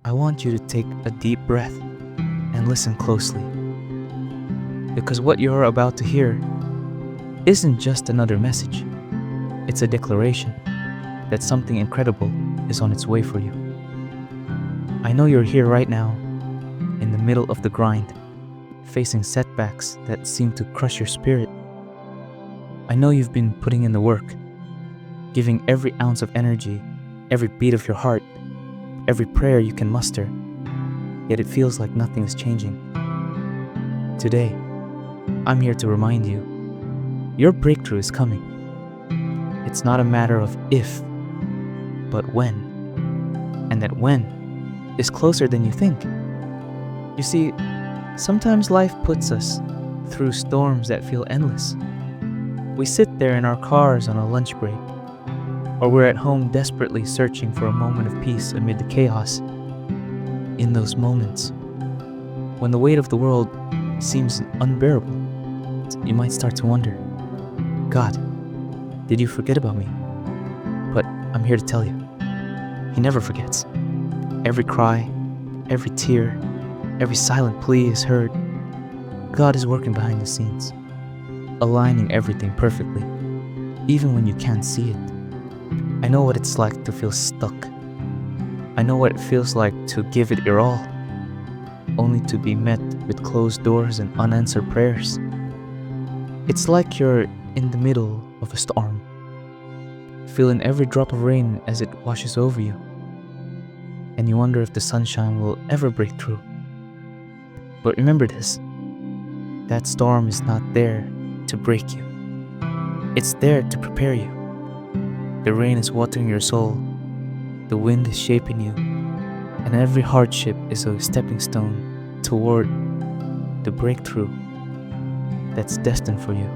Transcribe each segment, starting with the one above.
I want you to take a deep breath and listen closely. Because what you're about to hear isn't just another message, it's a declaration that something incredible is on its way for you. I know you're here right now, in the middle of the grind, facing setbacks that seem to crush your spirit. I know you've been putting in the work, giving every ounce of energy, every beat of your heart, every prayer you can muster, yet it feels like nothing is changing. Today, I'm here to remind you, your breakthrough is coming. It's not a matter of if, but when. And that when is closer than you think. You see, sometimes life puts us through storms that feel endless. We sit there in our cars on a lunch break, or we're at home desperately searching for a moment of peace amid the chaos. In those moments, when the weight of the world seems unbearable, you might start to wonder, God, did you forget about me? But I'm here to tell you, He never forgets. Every cry, every tear, every silent plea is heard. God is working behind the scenes, aligning everything perfectly, even when you can't see it. I know what it's like to feel stuck. I know what it feels like to give it your all, only to be met with closed doors and unanswered prayers. It's like you're in the middle of a storm, feeling every drop of rain as it washes over you, and you wonder if the sunshine will ever break through. But remember this, that storm is not there to break you. It's there to prepare you. The rain is watering your soul, the wind is shaping you, and every hardship is a stepping stone toward the breakthrough that's destined for you.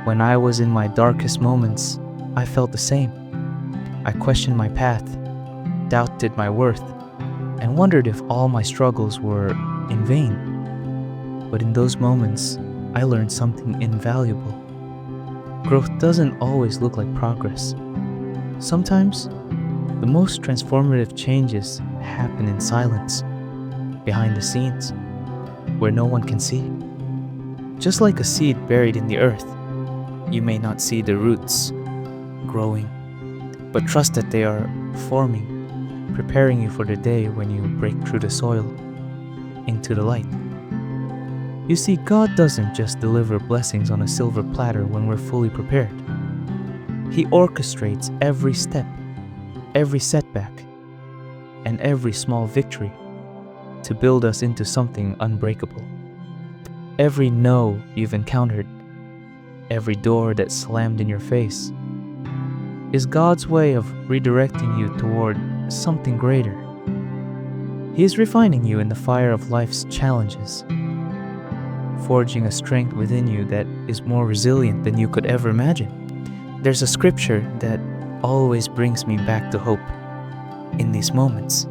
When I was in my darkest moments, I felt the same. I questioned my path, doubted my worth, and wondered if all my struggles were in vain. But in those moments, I learned something invaluable. Growth doesn't always look like progress. Sometimes, the most transformative changes happen in silence, behind the scenes, where no one can see. Just like a seed buried in the earth, you may not see the roots growing, but trust that they are forming, preparing you for the day when you break through the soil into the light. You see, God doesn't just deliver blessings on a silver platter when we're fully prepared. He orchestrates every step, every setback, and every small victory to build us into something unbreakable. Every no you've encountered, every door that slammed in your face, is God's way of redirecting you toward something greater. He is refining you in the fire of life's challenges, forging a strength within you that is more resilient than you could ever imagine. There's a scripture that always brings me back to hope in these moments.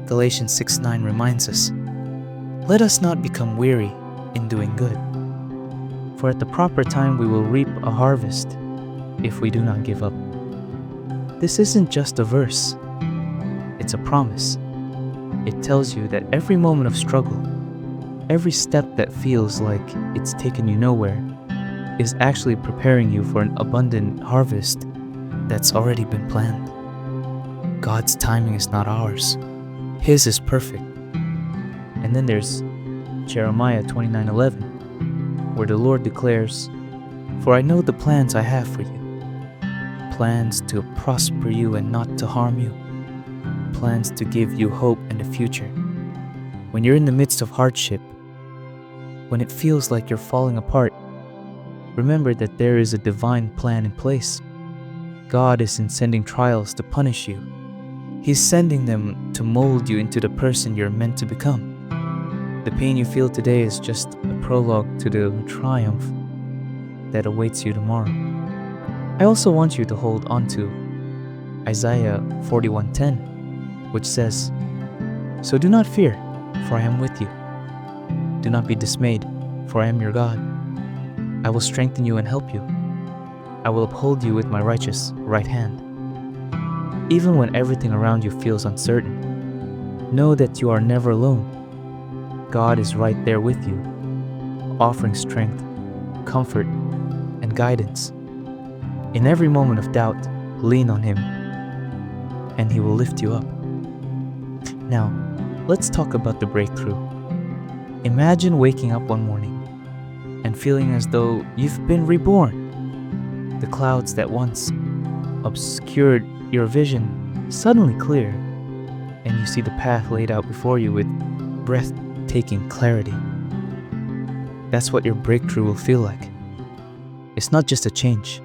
Galatians 6:9 reminds us, "Let us not become weary in doing good, for at the proper time we will reap a harvest if we do not give up." This isn't just a verse, it's a promise. It tells you that every moment of struggle, every step that feels like it's taken you nowhere, is actually preparing you for an abundant harvest that's already been planned. God's timing is not ours. His is perfect. And then there's Jeremiah 29:11, where the Lord declares, "For I know the plans I have for you, plans to prosper you and not to harm you, plans to give you hope and a future." When you're in the midst of hardship, when it feels like you're falling apart, remember that there is a divine plan in place. God isn't sending trials to punish you. He's sending them to mold you into the person you're meant to become. The pain you feel today is just a prologue to the triumph that awaits you tomorrow. I also want you to hold on to Isaiah 41:10, which says, "So do not fear, for I am with you. Do not be dismayed, for I am your God. I will strengthen you and help you. I will uphold you with my righteous right hand." Even when everything around you feels uncertain, Know that you are never alone. God is right there with you, offering strength, comfort, and guidance. In every moment of doubt, lean on Him, and He will lift you up. Now, let's talk about the breakthrough. Imagine waking up one morning and feeling as though you've been reborn. The clouds that once obscured your vision suddenly clear, and you see the path laid out before you with breathtaking clarity. That's what your breakthrough will feel like. It's not just a change.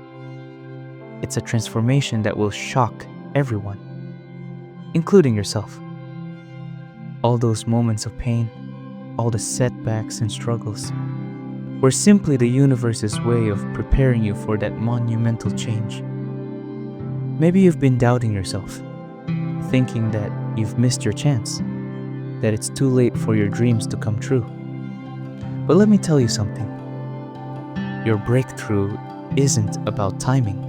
It's a transformation that will shock everyone, including yourself. All those moments of pain, all the setbacks and struggles, were simply the universe's way of preparing you for that monumental change. Maybe you've been doubting yourself, thinking that you've missed your chance, that it's too late for your dreams to come true. But let me tell you something. Your breakthrough isn't about timing.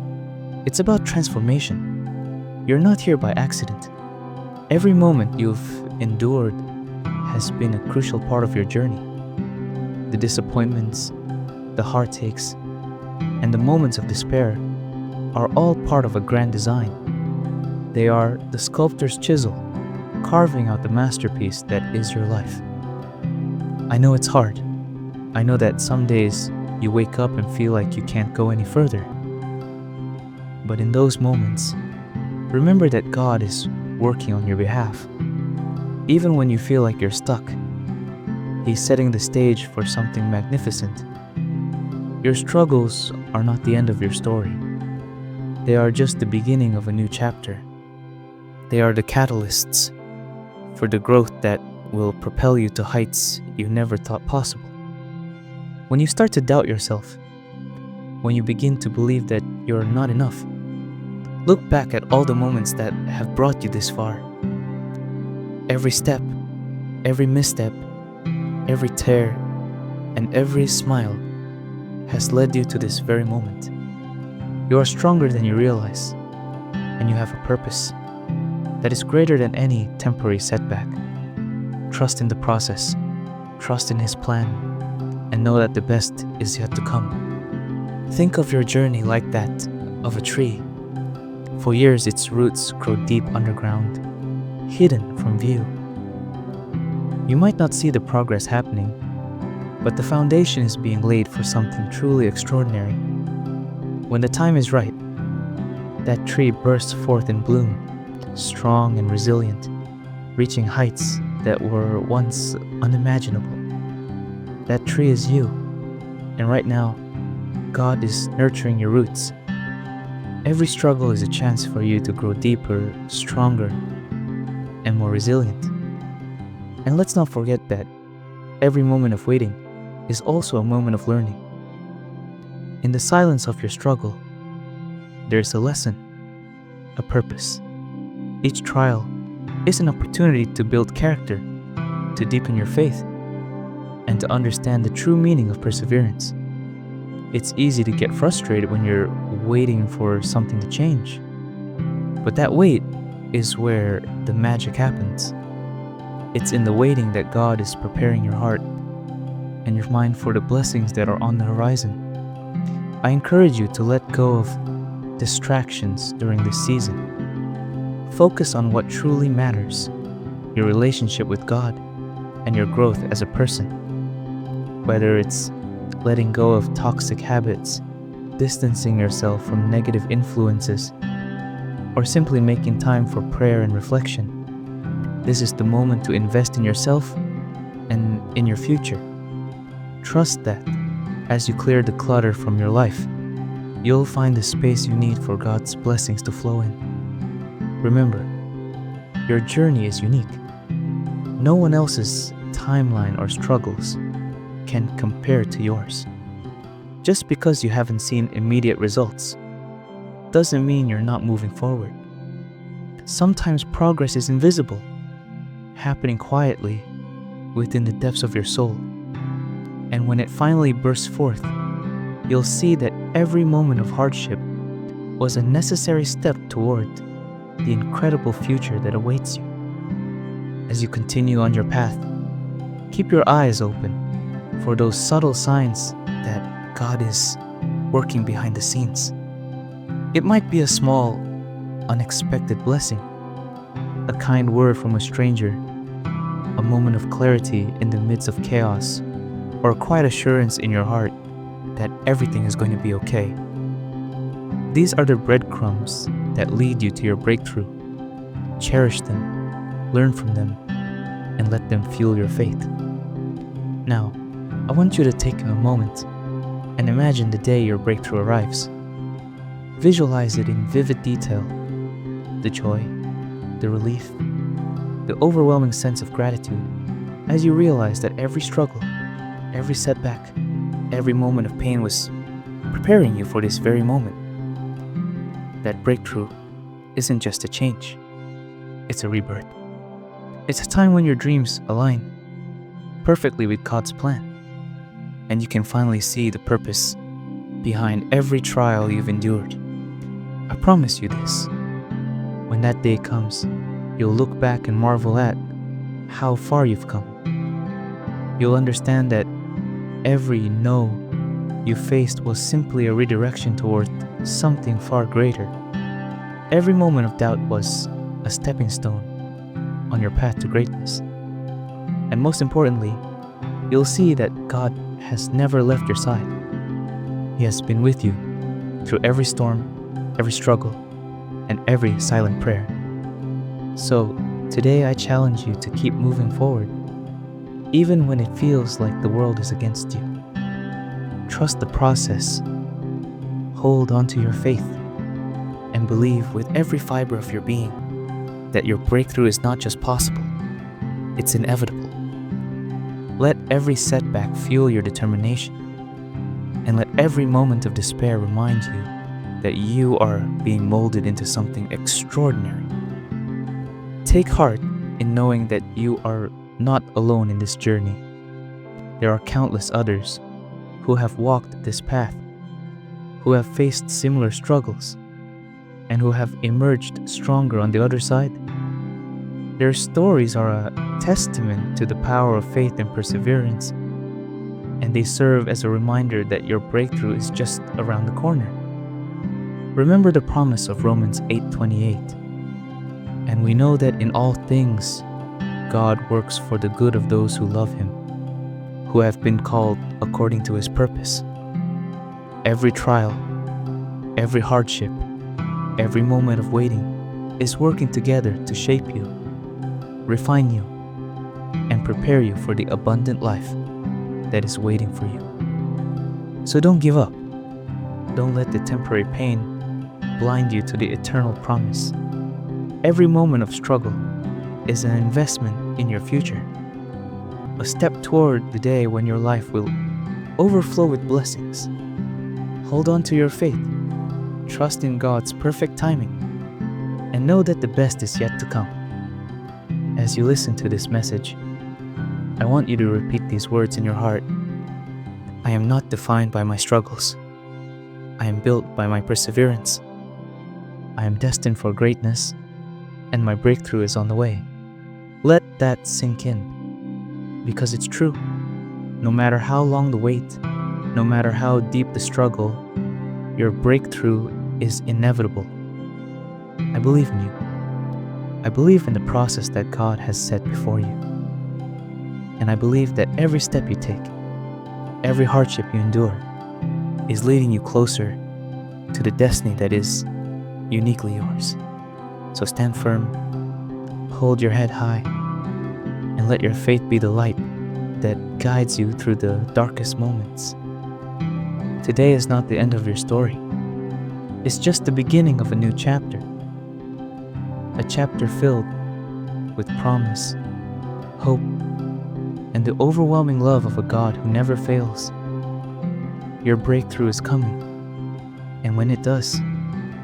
It's about transformation. You're not here by accident. Every moment you've endured has been a crucial part of your journey. The disappointments, the heartaches, and the moments of despair are all part of a grand design. They are the sculptor's chisel, carving out the masterpiece that is your life. I know it's hard. I know that some days you wake up and feel like you can't go any further. But in those moments, remember that God is working on your behalf. Even when you feel like you're stuck, He's setting the stage for something magnificent. Your struggles are not the end of your story. They are just the beginning of a new chapter. They are the catalysts for the growth that will propel you to heights you never thought possible. When you start to doubt yourself, when you begin to believe that you're not enough, look back at all the moments that have brought you this far. Every step, every misstep, every tear, and every smile has led you to this very moment. You are stronger than you realize, and you have a purpose that is greater than any temporary setback. Trust in the process, trust in His plan, and know that the best is yet to come. Think of your journey like that of a tree. For years, its roots grow deep underground, hidden from view. You might not see the progress happening, but the foundation is being laid for something truly extraordinary. When the time is right, that tree bursts forth in bloom, strong and resilient, reaching heights that were once unimaginable. That tree is you, and right now, God is nurturing your roots. Every struggle is a chance for you to grow deeper, stronger, and more resilient. And let's not forget that every moment of waiting is also a moment of learning. In the silence of your struggle, there is a lesson, a purpose. Each trial is an opportunity to build character, to deepen your faith, and to understand the true meaning of perseverance. It's easy to get frustrated when you're waiting for something to change. But that wait is where the magic happens. It's in the waiting that God is preparing your heart and your mind for the blessings that are on the horizon. I encourage you to let go of distractions during this season. Focus on what truly matters, your relationship with God and your growth as a person. Whether it's letting go of toxic habits, distancing yourself from negative influences, or simply making time for prayer and reflection, this is the moment to invest in yourself and in your future. Trust that as you clear the clutter from your life, you'll find the space you need for God's blessings to flow in. Remember, your journey is unique. No one else's timeline or struggles can compare to yours. Just because you haven't seen immediate results doesn't mean you're not moving forward. Sometimes progress is invisible, happening quietly within the depths of your soul. And when it finally bursts forth, you'll see that every moment of hardship was a necessary step toward the incredible future that awaits you. As you continue on your path, keep your eyes open for those subtle signs that God is working behind the scenes. It might be a small, unexpected blessing, a kind word from a stranger, a moment of clarity in the midst of chaos, or a quiet assurance in your heart that everything is going to be okay. These are the breadcrumbs that lead you to your breakthrough. Cherish them, learn from them, and let them fuel your faith. Now, I want you to take a moment and imagine the day your breakthrough arrives. Visualize it in vivid detail: the joy, the relief, the overwhelming sense of gratitude as you realize that every struggle, every setback, every moment of pain was preparing you for this very moment. That breakthrough isn't just a change, it's a rebirth. It's a time when your dreams align perfectly with God's plan, and you can finally see the purpose behind every trial you've endured. I promise you this: when that day comes, you'll look back and marvel at how far you've come. You'll understand that every no you faced was simply a redirection toward something far greater. Every moment of doubt was a stepping stone on your path to greatness. And most importantly, you'll see that God has never left your side. He has been with you through every storm, every struggle, and every silent prayer. So today I challenge you to keep moving forward, even when it feels like the world is against you. Trust the process, hold on to your faith, and believe with every fiber of your being that your breakthrough is not just possible, it's inevitable. Let every setback fuel your determination, and let every moment of despair remind you that you are being molded into something extraordinary. Take heart in knowing that you are not alone in this journey. There are countless others who have walked this path, who have faced similar struggles, and who have emerged stronger on the other side. Their stories are a testament to the power of faith and perseverance, and they serve as a reminder that your breakthrough is just around the corner. Remember the promise of Romans 8:28. And we know that in all things, God works for the good of those who love Him, who have been called according to His purpose. Every trial, every hardship, every moment of waiting is working together to shape you, refine you, and prepare you for the abundant life that is waiting for you. So don't give up. Don't let the temporary pain blind you to the eternal promise. Every moment of struggle is an investment in your future, a step toward the day when your life will overflow with blessings. Hold on to your faith, trust in God's perfect timing, and know that the best is yet to come. As you listen to this message, I want you to repeat these words in your heart. I am not defined by my struggles. I am built by my perseverance. I am destined for greatness, and my breakthrough is on the way. Let that sink in, because it's true. No matter how long the wait, no matter how deep the struggle, your breakthrough is inevitable. I believe in you. I believe in the process that God has set before you. And I believe that every step you take, every hardship you endure, is leading you closer to the destiny that is uniquely yours. So stand firm, hold your head high, and let your faith be the light that guides you through the darkest moments. Today is not the end of your story. It's just the beginning of a new chapter. A chapter filled with promise, hope, and the overwhelming love of a God who never fails. Your breakthrough is coming, and when it does,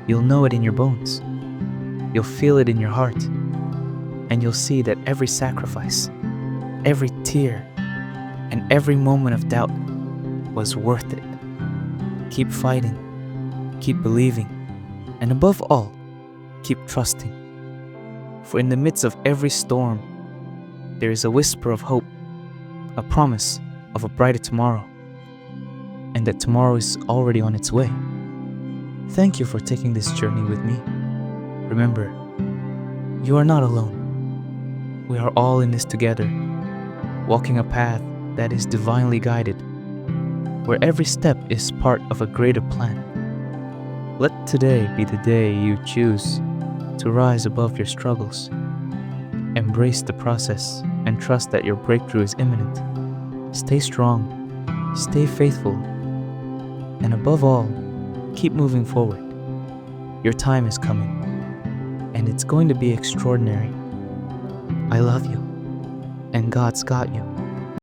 you'll know it in your bones. You'll feel it in your heart, and you'll see that every sacrifice, every tear, and every moment of doubt was worth it. Keep fighting, keep believing, and above all, keep trusting. For in the midst of every storm, There is a whisper of hope, a promise of a brighter tomorrow, and that tomorrow is already on its way. Thank you for taking this journey with me. Remember, you are not alone. We are all in this together, walking a path that is divinely guided, where every step is part of a greater plan. Let today be the day you choose to rise above your struggles. Embrace the process and trust that your breakthrough is imminent. Stay strong, stay faithful, and above all, keep moving forward. Your time is coming, and it's going to be extraordinary. I love you, and God's got you.